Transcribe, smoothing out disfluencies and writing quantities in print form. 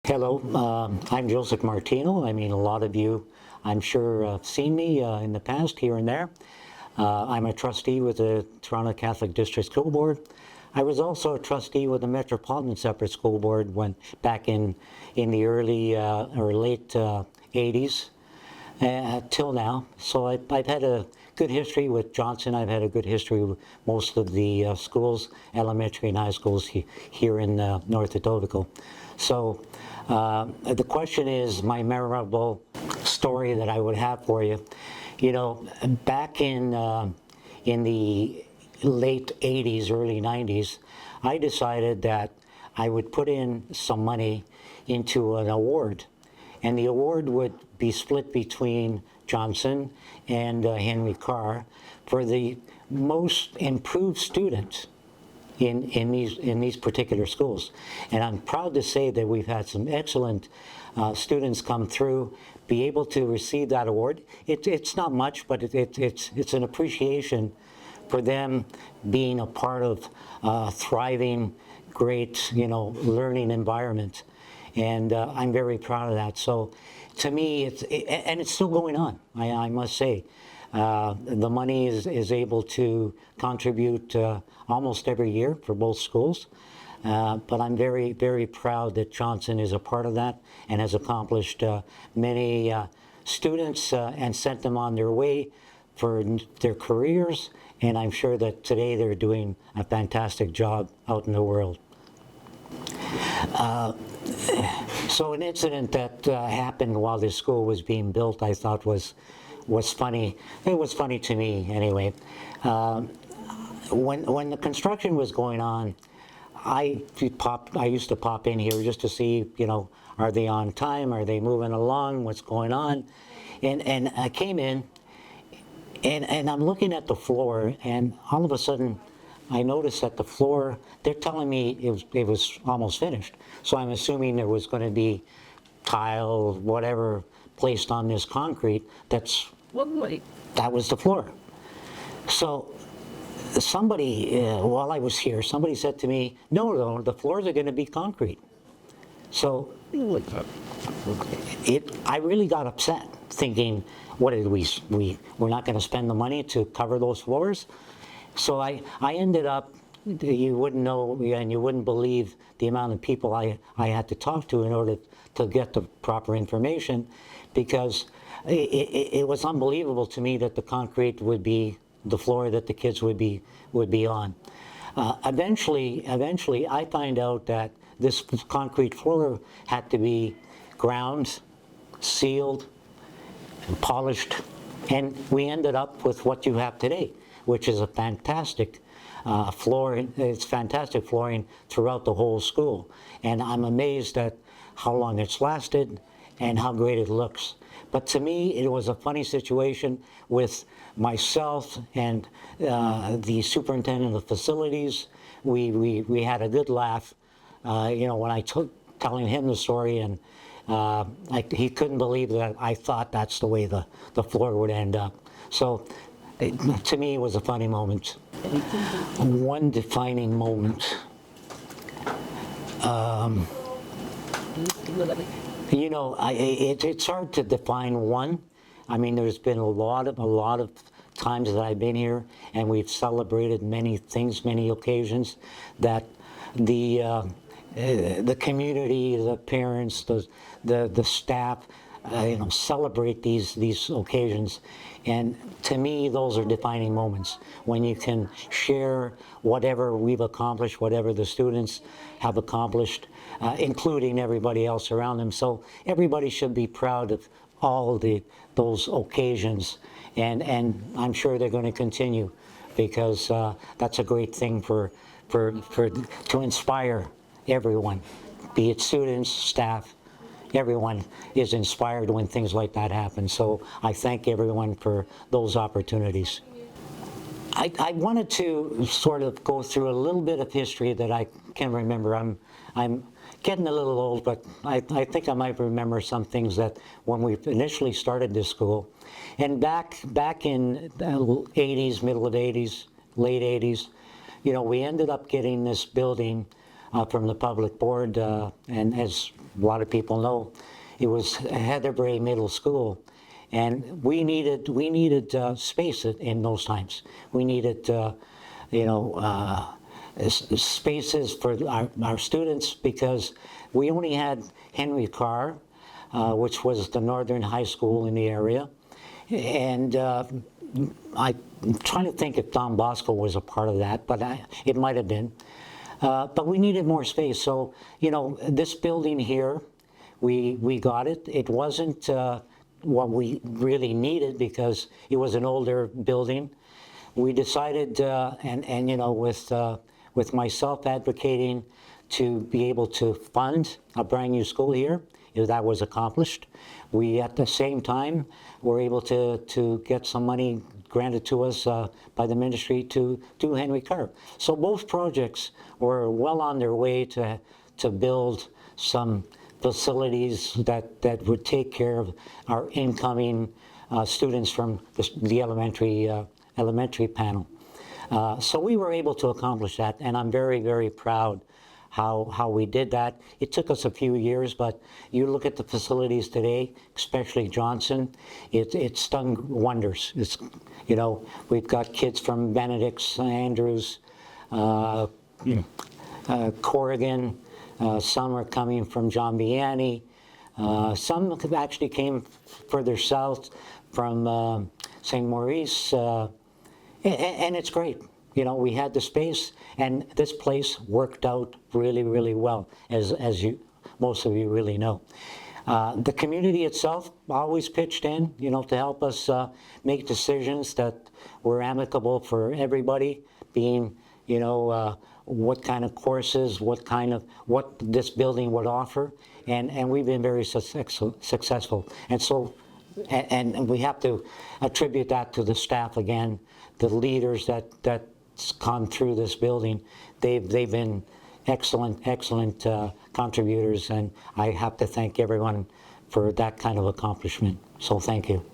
Hello, I'm Joseph Martino. I mean, a lot of you, I'm sure, have seen me in the past here and there. I'm a trustee with the Toronto Catholic District School Board. I was also a trustee with the Metropolitan Separate School Board when back in the early or late 80s till now. So I've had a good history with Johnson. I've had a good history with most of the schools, elementary and high schools here in North Etobicoke. So the question is my memorable story that I would have for you. You know, back in the late 80s, early 90s, I decided that I would put in some money into an award. And the award would be split between Johnson and Henry Carr for the most improved student in these particular schools. And I'm proud to say that we've had some excellent students come through, be able to receive that award. It's not much, but it's an appreciation for them being a part of a thriving, great, learning environment. And I'm very proud of that. So to me, and it's still going on, I must say. The money is able to contribute almost every year for both schools. But I'm very, very proud that Johnson is a part of that and has accomplished many students and sent them on their way for their careers. And I'm sure that today they're doing a fantastic job out in the world. So an incident that happened while this school was being built, I thought was funny. It was funny to me anyway. When the construction was going on, I used to pop in here just to see, are they on time? Are they moving along? What's going on? And I came in, and I'm looking at the floor, and all of a sudden, I noticed that the floor, they're telling me it was almost finished. So I'm assuming there was going to be tile, whatever, placed on this concrete. That was the floor. So somebody, while I was here, somebody said to me, no, the floors are going to be concrete. So I really got upset, thinking, what did we're not going to spend the money to cover those floors? So I ended up, you wouldn't know and you wouldn't believe the amount of people I had to talk to in order to get the proper information, because it was unbelievable to me that the concrete would be the floor that the kids would be on. Eventually I find out that this concrete floor had to be ground, sealed, and polished, and we ended up with what you have today, which is a fantastic flooring. It's fantastic flooring throughout the whole school. And I'm amazed at how long it's lasted and how great it looks. But to me, it was a funny situation with myself and the superintendent of facilities. We had a good laugh, when I telling him the story, and he couldn't believe that I thought that's the way the floor would end up. So to me, it was a funny moment. One defining moment. It's hard to define one. I mean, there's been a lot of times that I've been here, and we've celebrated many things, many occasions that the community, the parents, the staff, celebrate these occasions. And to me, those are defining moments when you can share whatever we've accomplished, whatever the students have accomplished, including everybody else around them. So everybody should be proud of all those occasions, and I'm sure they're going to continue, because that's a great thing to inspire everyone, be it students, staff. Everyone is inspired when things like that happen. So I thank everyone for those opportunities. I wanted to sort of go through a little bit of history that I can remember. I'm getting a little old, but I think I might remember some things that when we initially started this school. And back in the 80s, middle of 80s, late 80s, we ended up getting this building from the public board, and as a lot of people know, it was Heatherbrae Middle School. And we needed space in those times. We needed, spaces for our students, because we only had Henry Carr, which was the northern high school in the area. And I'm trying to think if Don Bosco was a part of that, but it might have been. But we needed more space. So, this building here, we got it. It wasn't what we really needed, because it was an older building. We decided, with myself advocating to be able to fund a brand new school here, that was accomplished. We, at the same time, were able to get some money granted to us by the ministry to do Henry Carr. So both projects were well on their way to build some facilities that would take care of our incoming students from the elementary panel. So we were able to accomplish that, and I'm very, very proud how we did that. It took us a few years, but you look at the facilities today, especially Johnson, it's done wonders. It's, we've got kids from Benedict, St. Andrews, Corrigan, some are coming from John Vianney, some actually came further south from St. Maurice, and it's great. We had the space, and this place worked out really, really well, as most of you really know. The community itself always pitched in, to help us make decisions that were amicable for everybody, being, what kind of courses, what this building would offer, and we've been very successful. And so, and we have to attribute that to the staff again, the leaders that's gone through this building. They've been excellent contributors, and I have to thank everyone for that kind of accomplishment. So thank you.